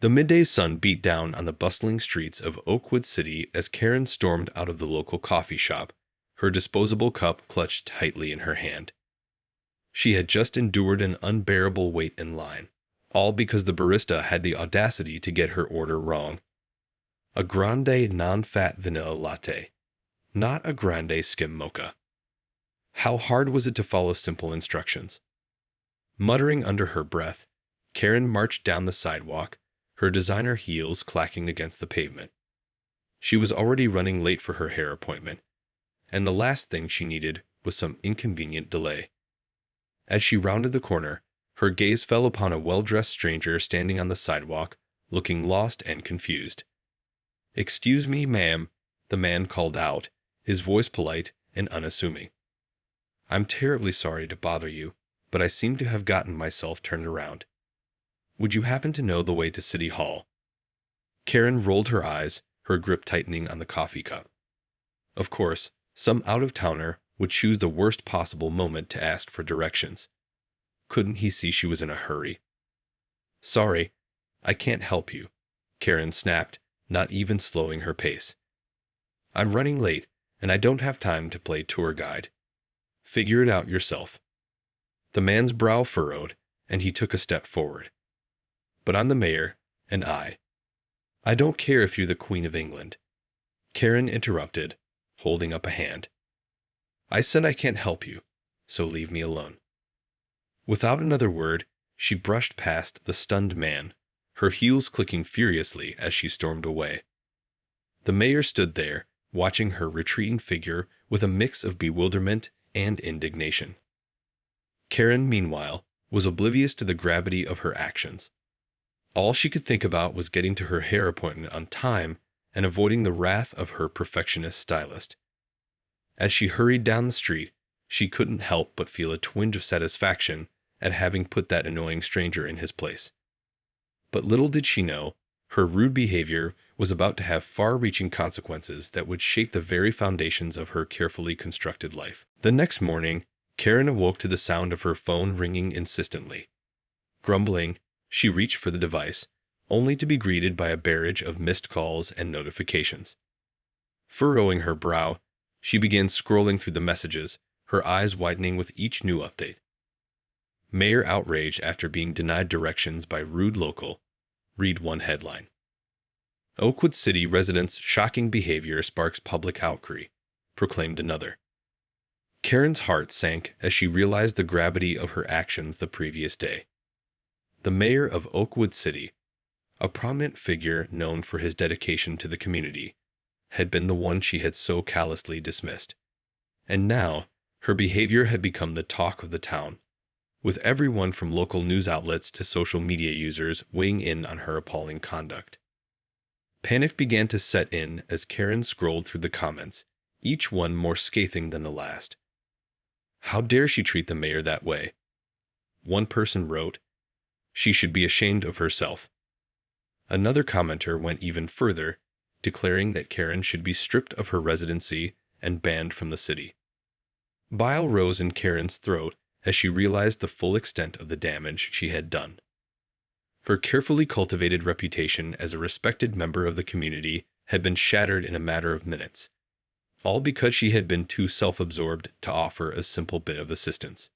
The midday sun beat down on the bustling streets of Oakwood City as Karen stormed out of the local coffee shop, her disposable cup clutched tightly in her hand. She had just endured an unbearable wait in line, all because the barista had the audacity to get her order wrong. A grande non-fat vanilla latte, not a grande skim mocha. How hard was it to follow simple instructions? Muttering under her breath, Karen marched down the sidewalk, her designer heels clacking against the pavement. She was already running late for her hair appointment, and the last thing she needed was some inconvenient delay. As she rounded the corner, her gaze fell upon a well-dressed stranger standing on the sidewalk, looking lost and confused. "Excuse me, ma'am," the man called out, his voice polite and unassuming. "I'm terribly sorry to bother you, but I seem to have gotten myself turned around. Would you happen to know the way to City Hall?" Karen rolled her eyes, her grip tightening on the coffee cup. Of course, some out-of-towner would choose the worst possible moment to ask for directions. Couldn't he see she was in a hurry? "Sorry, I can't help you," Karen snapped, not even slowing her pace. "I'm running late, and I don't have time to play tour guide. Figure it out yourself." The man's brow furrowed, and he took a step forward. "But I'm the mayor, and I don't care if you're the Queen of England," Karen interrupted, holding up a hand. "I said I can't help you, so leave me alone." Without another word, she brushed past the stunned man, her heels clicking furiously as she stormed away. The mayor stood there, watching her retreating figure with a mix of bewilderment and indignation. Karen, meanwhile, was oblivious to the gravity of her actions. All she could think about was getting to her hair appointment on time and avoiding the wrath of her perfectionist stylist. As she hurried down the street, she couldn't help but feel a twinge of satisfaction at having put that annoying stranger in his place. But little did she know, her rude behavior was about to have far-reaching consequences that would shake the very foundations of her carefully constructed life. The next morning, Karen awoke to the sound of her phone ringing insistently. Grumbling, she reached for the device, only to be greeted by a barrage of missed calls and notifications. Furrowing her brow, she began scrolling through the messages, her eyes widening with each new update. Mayor outraged after being denied directions by rude local. Read one headline. Oakwood City residents' shocking behavior sparks public outcry, proclaimed another. Karen's heart sank as she realized the gravity of her actions the previous day. The mayor of Oakwood City, a prominent figure known for his dedication to the community, had been the one she had so callously dismissed. And now, her behavior had become the talk of the town, with everyone from local news outlets to social media users weighing in on her appalling conduct. Panic began to set in as Karen scrolled through the comments, each one more scathing than the last. How dare she treat the mayor that way? One person wrote, "She should be ashamed of herself." Another commenter went even further, declaring that Karen should be stripped of her residency and banned from the city. Bile rose in Karen's throat as she realized the full extent of the damage she had done. Her carefully cultivated reputation as a respected member of the community had been shattered in a matter of minutes, all because she had been too self-absorbed to offer a simple bit of assistance.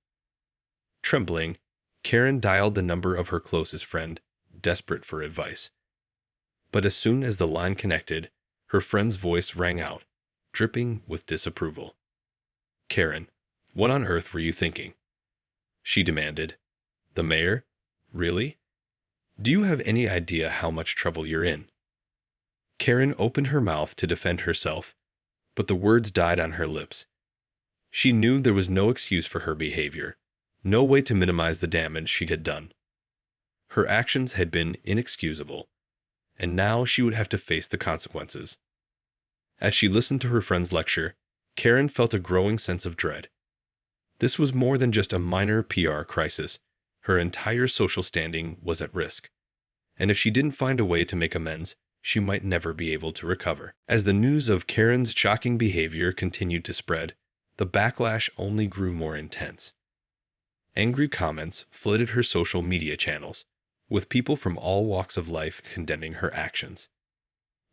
Trembling, Karen dialed the number of her closest friend, desperate for advice. But as soon as the line connected, her friend's voice rang out, dripping with disapproval. "Karen, what on earth were you thinking?" she demanded. "The mayor? Really? Do you have any idea how much trouble you're in?" Karen opened her mouth to defend herself, but the words died on her lips. She knew there was no excuse for her behavior, no way to minimize the damage she had done. Her actions had been inexcusable, and now she would have to face the consequences. As she listened to her friend's lecture, Karen felt a growing sense of dread. This was more than just a minor PR crisis. Her entire social standing was at risk. And if she didn't find a way to make amends, she might never be able to recover. As the news of Karen's shocking behavior continued to spread, the backlash only grew more intense. Angry comments flooded her social media channels, with people from all walks of life condemning her actions.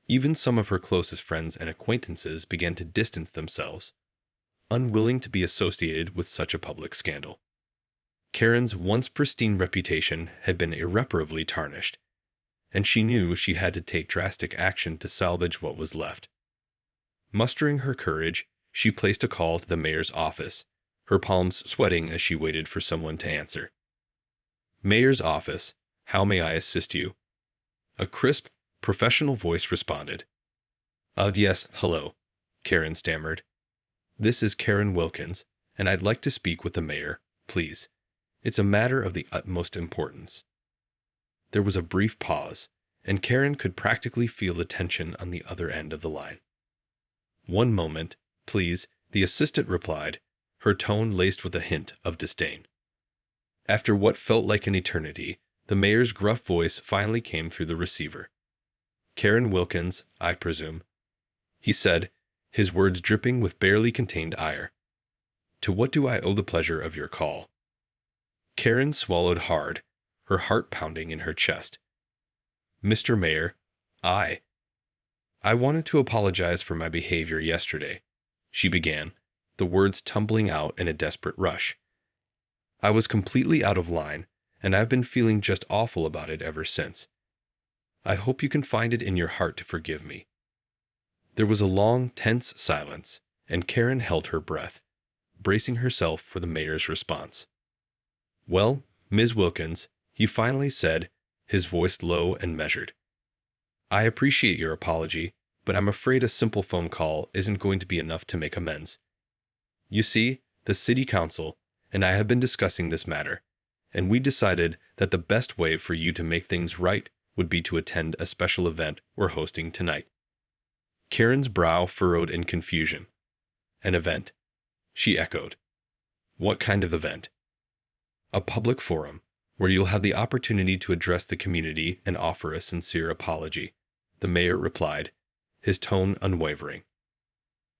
Even some of her closest friends and acquaintances began to distance themselves, unwilling to be associated with such a public scandal. Karen's once pristine reputation had been irreparably tarnished, and she knew she had to take drastic action to salvage what was left. Mustering her courage, she placed a call to the mayor's office, her palms sweating as she waited for someone to answer. "Mayor's office, how may I assist you?" A crisp, professional voice responded. Yes, hello," Karen stammered. "This is Karen Wilkins, and I'd like to speak with the mayor, please. It's a matter of the utmost importance." There was a brief pause, and Karen could practically feel the tension on the other end of the line. "One moment, please," the assistant replied, her tone laced with a hint of disdain. After what felt like an eternity, the mayor's gruff voice finally came through the receiver. "Karen Wilkins, I presume," he said, his words dripping with barely contained ire. "To what do I owe the pleasure of your call?" Karen swallowed hard, her heart pounding in her chest. "Mr. Mayor, I wanted to apologize for my behavior yesterday," she began, the words tumbling out in a desperate rush. "I was completely out of line, and I've been feeling just awful about it ever since. I hope you can find it in your heart to forgive me." There was a long, tense silence, and Karen held her breath, bracing herself for the mayor's response. "Well, Ms. Wilkins," he finally said, his voice low and measured. "I appreciate your apology, but I'm afraid a simple phone call isn't going to be enough to make amends. You see, the city council and I have been discussing this matter, and we decided that the best way for you to make things right would be to attend a special event we're hosting tonight." Karen's brow furrowed in confusion. "An event?" she echoed. "What kind of event?" "A public forum, where you'll have the opportunity to address the community and offer a sincere apology," the mayor replied, his tone unwavering.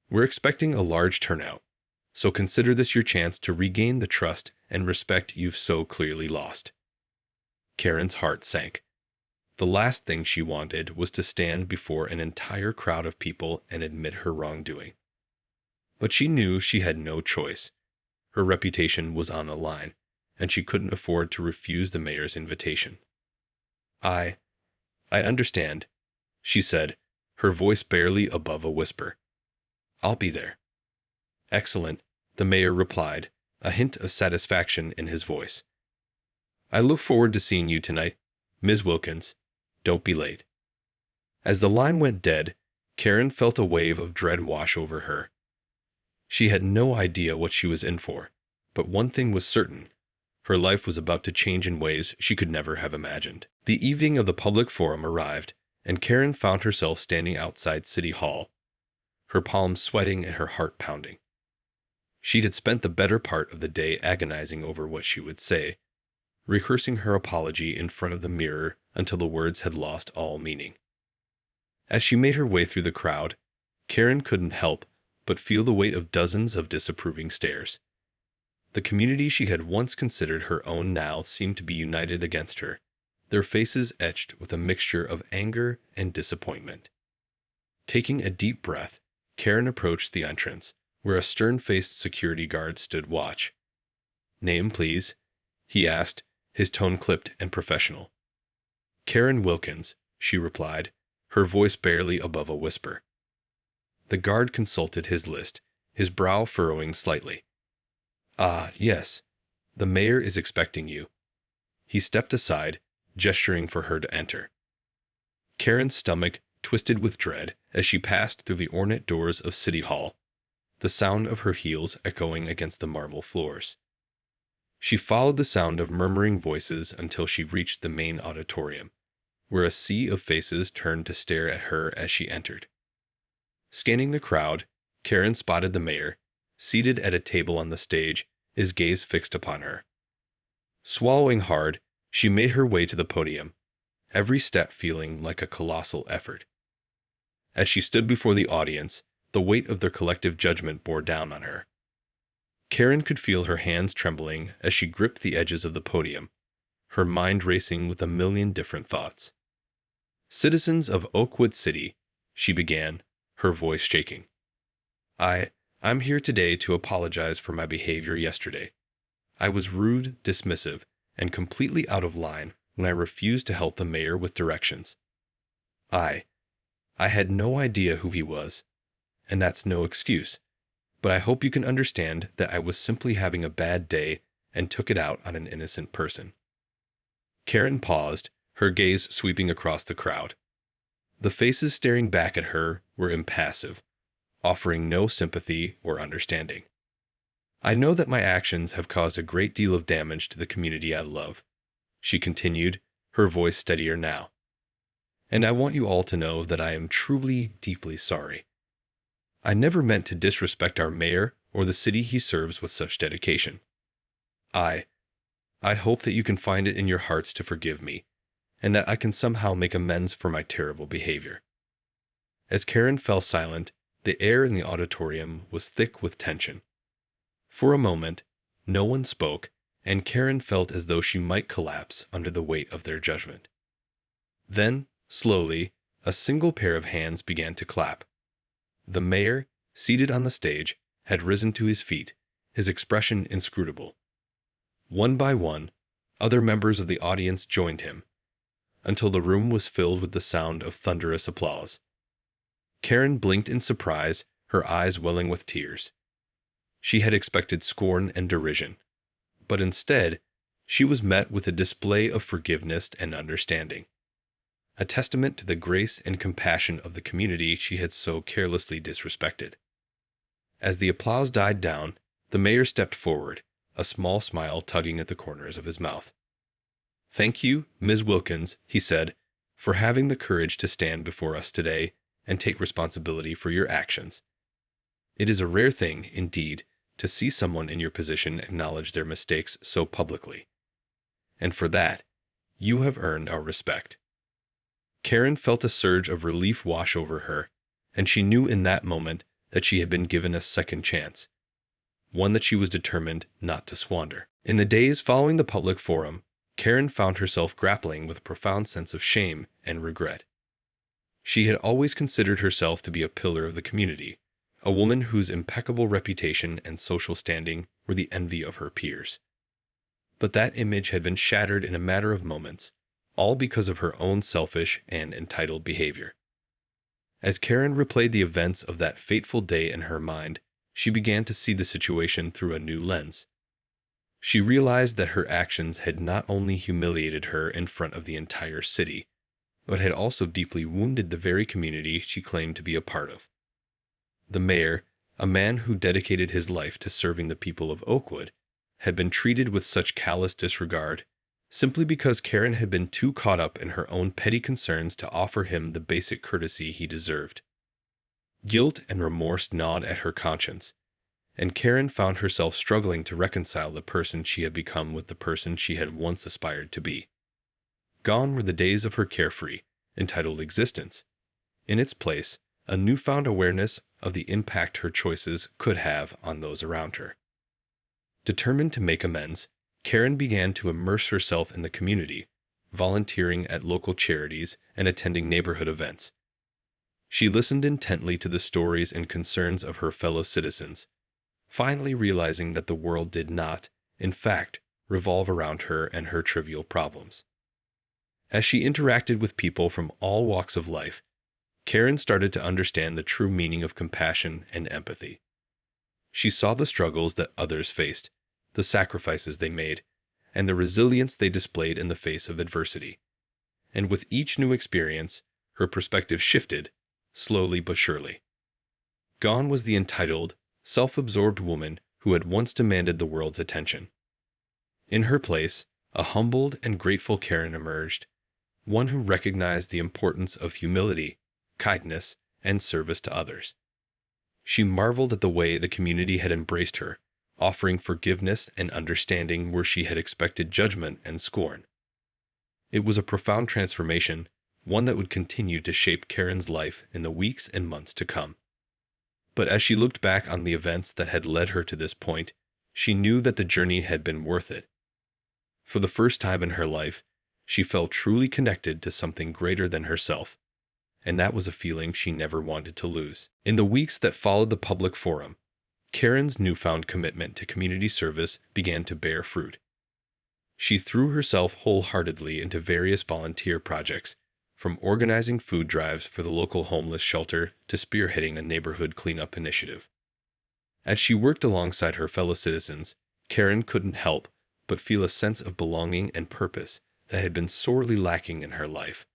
"We're expecting a large turnout, so consider this your chance to regain the trust and respect you've so clearly lost." Karen's heart sank. The last thing she wanted was to stand before an entire crowd of people and admit her wrongdoing. But she knew she had no choice. Her reputation was on the line, and she couldn't afford to refuse the mayor's invitation. I understand," she said, her voice barely above a whisper. "I'll be there." "Excellent," the mayor replied, a hint of satisfaction in his voice. "I look forward to seeing you tonight, Ms. Wilkins. Don't be late." As the line went dead, Karen felt a wave of dread wash over her. She had no idea what she was in for, but one thing was certain. Her life was about to change in ways she could never have imagined. The evening of the public forum arrived, and Karen found herself standing outside City Hall, her palms sweating and her heart pounding. She had spent the better part of the day agonizing over what she would say, rehearsing her apology in front of the mirror until the words had lost all meaning. As she made her way through the crowd, Karen couldn't help but feel the weight of dozens of disapproving stares. The community she had once considered her own now seemed to be united against her, their faces etched with a mixture of anger and disappointment. Taking a deep breath, Karen approached the entrance, where a stern-faced security guard stood watch. "Name, please?" he asked, his tone clipped and professional. "Karen Wilkins," she replied, her voice barely above a whisper. The guard consulted his list, his brow furrowing slightly. "Ah, yes. The mayor is expecting you." He stepped aside, gesturing for her to enter. Karen's stomach twisted with dread as she passed through the ornate doors of City Hall, the sound of her heels echoing against the marble floors. She followed the sound of murmuring voices until she reached the main auditorium, where a sea of faces turned to stare at her as she entered. Scanning the crowd, Karen spotted the mayor, seated at a table on the stage, his gaze fixed upon her. Swallowing hard, she made her way to the podium, every step feeling like a colossal effort. As she stood before the audience, the weight of their collective judgment bore down on her. Karen could feel her hands trembling as she gripped the edges of the podium, her mind racing with a million different thoughts. "Citizens of Oakwood City," she began, her voice shaking. I'm here today to apologize for my behavior yesterday. I was rude, dismissive, and completely out of line when I refused to help the mayor with directions. I had no idea who he was, and that's no excuse, but I hope you can understand that I was simply having a bad day and took it out on an innocent person." Karen paused, her gaze sweeping across the crowd. The faces staring back at her were impassive, offering no sympathy or understanding. "I know that my actions have caused a great deal of damage to the community I love," she continued, her voice steadier now. "And I want you all to know that I am truly, deeply sorry. I never meant to disrespect our mayor or the city he serves with such dedication. I hope that you can find it in your hearts to forgive me, and that I can somehow make amends for my terrible behavior." As Karen fell silent, the air in the auditorium was thick with tension. For a moment, no one spoke, and Karen felt as though she might collapse under the weight of their judgment. Then, slowly, a single pair of hands began to clap. The mayor, seated on the stage, had risen to his feet, his expression inscrutable. One by one, other members of the audience joined him, until the room was filled with the sound of thunderous applause. Karen blinked in surprise, her eyes welling with tears. She had expected scorn and derision, but instead, she was met with a display of forgiveness and understanding, a testament to the grace and compassion of the community she had so carelessly disrespected. As the applause died down, the mayor stepped forward, a small smile tugging at the corners of his mouth. "Thank you, Ms. Wilkins," he said, "for having the courage to stand before us today and take responsibility for your actions. It is a rare thing, indeed, to see someone in your position acknowledge their mistakes so publicly. And for that, you have earned our respect." Karen felt a surge of relief wash over her, and she knew in that moment that she had been given a second chance, one that she was determined not to squander. In the days following the public forum, Karen found herself grappling with a profound sense of shame and regret. She had always considered herself to be a pillar of the community, a woman whose impeccable reputation and social standing were the envy of her peers. But that image had been shattered in a matter of moments, all because of her own selfish and entitled behavior. As Karen replayed the events of that fateful day in her mind, she began to see the situation through a new lens. She realized that her actions had not only humiliated her in front of the entire city, but had also deeply wounded the very community she claimed to be a part of. The mayor, a man who dedicated his life to serving the people of Oakwood, had been treated with such callous disregard simply because Karen had been too caught up in her own petty concerns to offer him the basic courtesy he deserved. Guilt and remorse gnawed at her conscience, and Karen found herself struggling to reconcile the person she had become with the person she had once aspired to be. Gone were the days of her carefree, entitled existence. In its place, a newfound awareness of the impact her choices could have on those around her. Determined to make amends, Karen began to immerse herself in the community, volunteering at local charities and attending neighborhood events. She listened intently to the stories and concerns of her fellow citizens, finally realizing that the world did not, in fact, revolve around her and her trivial problems. As she interacted with people from all walks of life, Karen started to understand the true meaning of compassion and empathy. She saw the struggles that others faced, the sacrifices they made, and the resilience they displayed in the face of adversity. And with each new experience, her perspective shifted, slowly but surely. Gone was the entitled, self-absorbed woman who had once demanded the world's attention. In her place, a humbled and grateful Karen emerged, one who recognized the importance of humility, kindness, and service to others. She marveled at the way the community had embraced her, offering forgiveness and understanding where she had expected judgment and scorn. It was a profound transformation, one that would continue to shape Karen's life in the weeks and months to come. But as she looked back on the events that had led her to this point, she knew that the journey had been worth it. For the first time in her life, she felt truly connected to something greater than herself, and that was a feeling she never wanted to lose. In the weeks that followed the public forum, Karen's newfound commitment to community service began to bear fruit. She threw herself wholeheartedly into various volunteer projects, from organizing food drives for the local homeless shelter to spearheading a neighborhood cleanup initiative. As she worked alongside her fellow citizens, Karen couldn't help but feel a sense of belonging and purpose that had been sorely lacking in her life.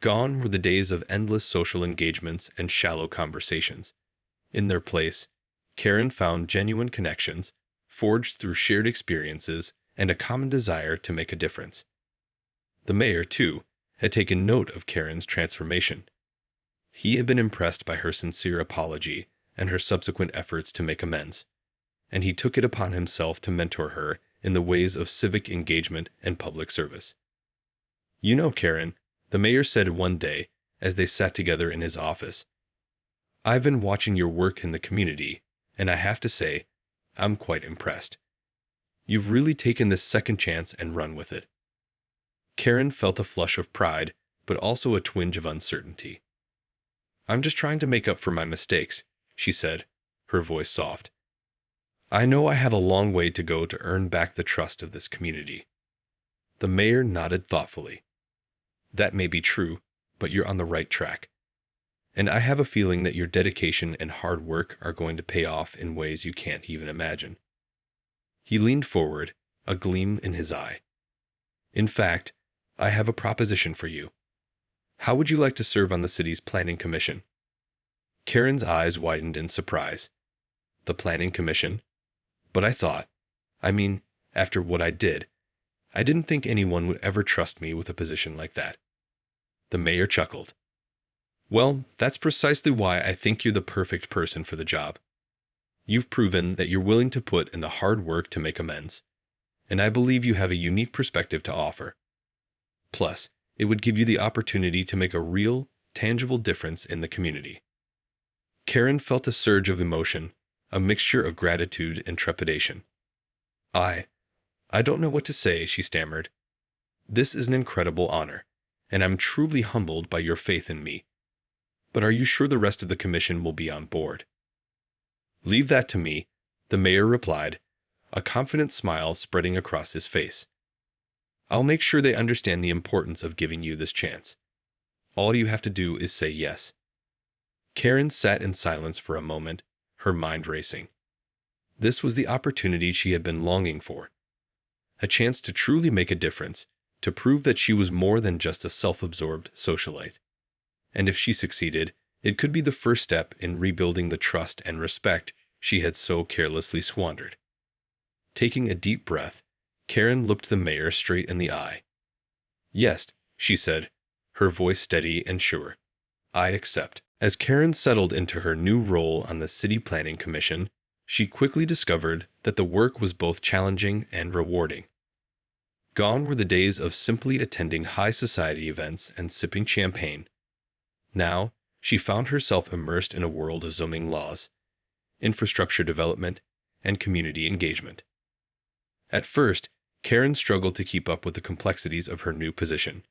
Gone were the days of endless social engagements and shallow conversations. In their place, Karen found genuine connections, forged through shared experiences and a common desire to make a difference. The mayor, too, had taken note of Karen's transformation. He had been impressed by her sincere apology and her subsequent efforts to make amends, and he took it upon himself to mentor her in the ways of civic engagement and public service. "You know, Karen," the mayor said one day as they sat together in his office, "I've been watching your work in the community, and I have to say, I'm quite impressed. You've really taken this second chance and run with it." Karen felt a flush of pride, but also a twinge of uncertainty. "I'm just trying to make up for my mistakes," she said, her voice soft. "I know I have a long way to go to earn back the trust of this community." The mayor nodded thoughtfully. "That may be true, but you're on the right track. And I have a feeling that your dedication and hard work are going to pay off in ways you can't even imagine." He leaned forward, a gleam in his eye. "In fact, I have a proposition for you. How would you like to serve on the city's planning commission?" Karen's eyes widened in surprise. "The planning commission? But after what I did, I didn't think anyone would ever trust me with a position like that." The mayor chuckled. "Well, that's precisely why I think you're the perfect person for the job. You've proven that you're willing to put in the hard work to make amends, and I believe you have a unique perspective to offer. Plus, it would give you the opportunity to make a real, tangible difference in the community." Karen felt a surge of emotion, a mixture of gratitude and trepidation. I don't know what to say," she stammered. "This is an incredible honor, and I'm truly humbled by your faith in me. But are you sure the rest of the commission will be on board?" "Leave that to me," the mayor replied, a confident smile spreading across his face. "I'll make sure they understand the importance of giving you this chance. All you have to do is say yes." Karen sat in silence for a moment, her mind racing. This was the opportunity she had been longing for. A chance to truly make a difference, to prove that she was more than just a self-absorbed socialite. And if she succeeded, it could be the first step in rebuilding the trust and respect she had so carelessly squandered. Taking a deep breath, Karen looked the mayor straight in the eye. "Yes," she said, her voice steady and sure. "I accept." As Karen settled into her new role on the City Planning Commission, she quickly discovered that the work was both challenging and rewarding. Gone were the days of simply attending high society events and sipping champagne. Now, she found herself immersed in a world of zoning laws, infrastructure development, and community engagement. At first, Karen struggled to keep up with the complexities of her new position.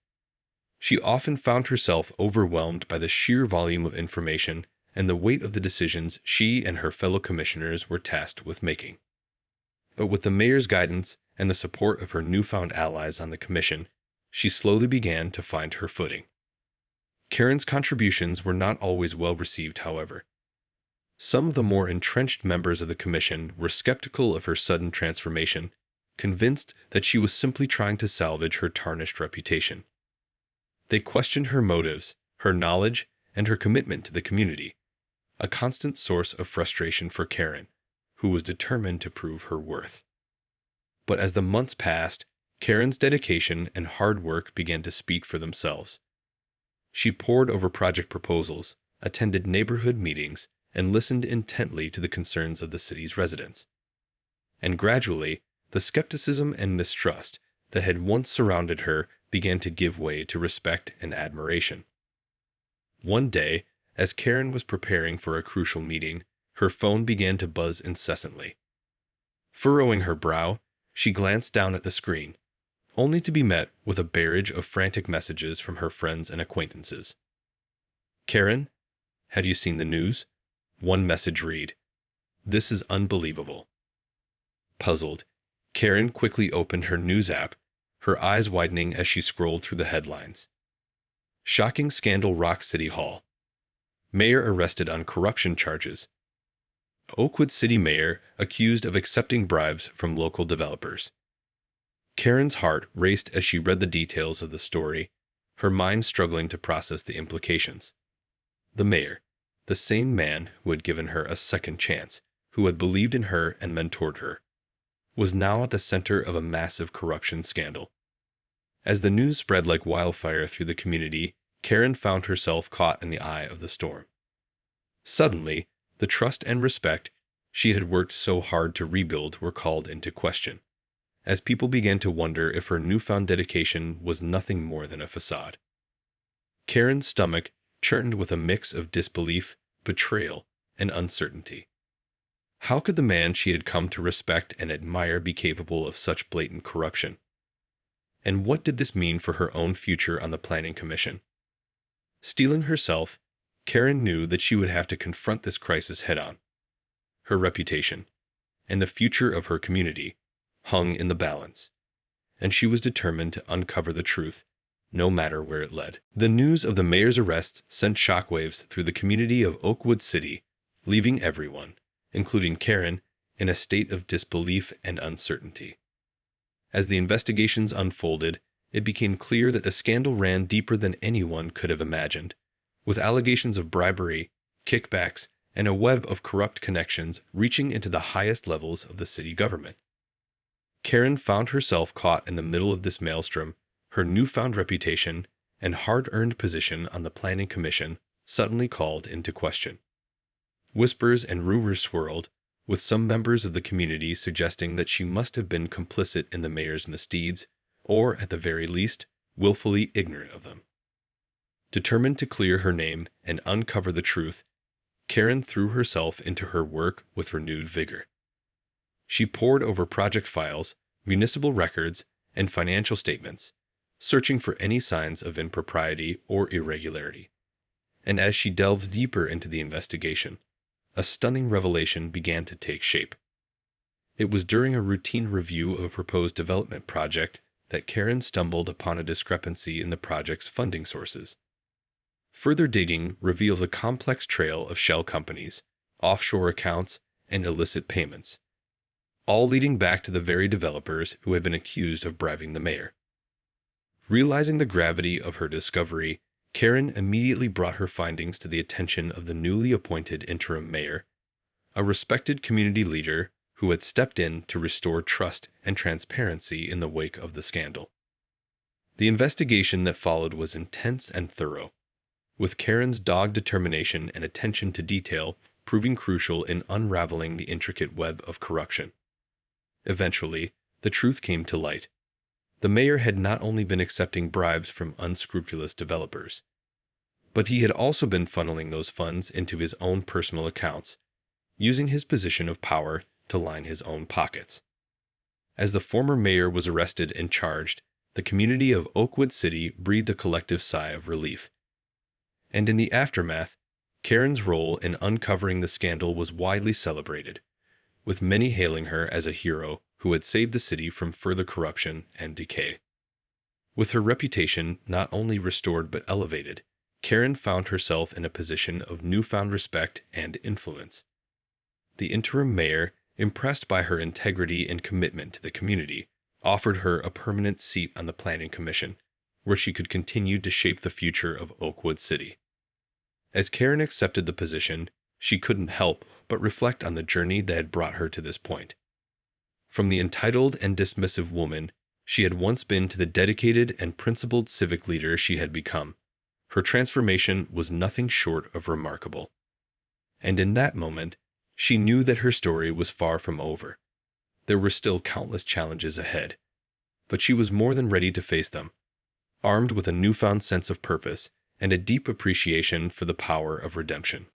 She often found herself overwhelmed by the sheer volume of information and the weight of the decisions she and her fellow commissioners were tasked with making. But with the mayor's guidance and the support of her newfound allies on the commission, she slowly began to find her footing. Karen's contributions were not always well received, however. Some of the more entrenched members of the commission were skeptical of her sudden transformation, convinced that she was simply trying to salvage her tarnished reputation. They questioned her motives, her knowledge, and her commitment to the community, a constant source of frustration for Karen, who was determined to prove her worth. But as the months passed, Karen's dedication and hard work began to speak for themselves. She pored over project proposals, attended neighborhood meetings, and listened intently to the concerns of the city's residents. And gradually, the skepticism and mistrust that had once surrounded her began to give way to respect and admiration. One day, as Karen was preparing for a crucial meeting, her phone began to buzz incessantly. Furrowing her brow, She glanced down at the screen, only to be met with a barrage of frantic messages from her friends and acquaintances. "Karen, had you seen the news?" One message read, "This is unbelievable." Puzzled, Karen quickly opened her news app, her eyes widening as she scrolled through the headlines. Shocking scandal rocks City Hall. Mayor arrested on corruption charges. Oakwood City Mayor accused of accepting bribes from local developers. Karen's heart raced as she read the details of the story, her mind struggling to process the implications. The mayor, the same man who had given her a second chance, who had believed in her and mentored her, was now at the center of a massive corruption scandal. As the news spread like wildfire through the community, Karen found herself caught in the eye of the storm. Suddenly, the trust and respect she had worked so hard to rebuild were called into question, as people began to wonder if her newfound dedication was nothing more than a facade. Karen's stomach churned with a mix of disbelief, betrayal, and uncertainty. How could the man she had come to respect and admire be capable of such blatant corruption? And what did this mean for her own future on the Planning Commission? Steeling herself, Karen knew that she would have to confront this crisis head-on. Her reputation, and the future of her community, hung in the balance, and she was determined to uncover the truth, no matter where it led. The news of the mayor's arrest sent shockwaves through the community of Oakwood City, leaving everyone, including Karen, in a state of disbelief and uncertainty. As the investigations unfolded, it became clear that the scandal ran deeper than anyone could have imagined, with allegations of bribery, kickbacks, and a web of corrupt connections reaching into the highest levels of the city government. Karen found herself caught in the middle of this maelstrom, her newfound reputation and hard-earned position on the Planning Commission suddenly called into question. Whispers and rumors swirled, with some members of the community suggesting that she must have been complicit in the mayor's misdeeds, or, at the very least, willfully ignorant of them. Determined to clear her name and uncover the truth, Karen threw herself into her work with renewed vigor. She pored over project files, municipal records, and financial statements, searching for any signs of impropriety or irregularity. And as she delved deeper into the investigation, a stunning revelation began to take shape. It was during a routine review of a proposed development project that Karen stumbled upon a discrepancy in the project's funding sources. Further digging revealed a complex trail of shell companies, offshore accounts, and illicit payments, all leading back to the very developers who had been accused of bribing the mayor. Realizing the gravity of her discovery, Karen immediately brought her findings to the attention of the newly appointed interim mayor, a respected community leader who had stepped in to restore trust and transparency in the wake of the scandal. The investigation that followed was intense and thorough, with Karen's dogged determination and attention to detail proving crucial in unraveling the intricate web of corruption. Eventually, the truth came to light. The mayor had not only been accepting bribes from unscrupulous developers, but he had also been funneling those funds into his own personal accounts, using his position of power to line his own pockets. As the former mayor was arrested and charged, the community of Oakwood City breathed a collective sigh of relief. And in the aftermath, Karen's role in uncovering the scandal was widely celebrated, with many hailing her as a hero who had saved the city from further corruption and decay. With her reputation not only restored but elevated, Karen found herself in a position of newfound respect and influence. The interim mayor, impressed by her integrity and commitment to the community, offered her a permanent seat on the Planning Commission, where she could continue to shape the future of Oakwood City. As Karen accepted the position, she couldn't help but reflect on the journey that had brought her to this point. From the entitled and dismissive woman she had once been to the dedicated and principled civic leader she had become, her transformation was nothing short of remarkable. And in that moment, she knew that her story was far from over. There were still countless challenges ahead, but she was more than ready to face them, armed with a newfound sense of purpose and a deep appreciation for the power of redemption.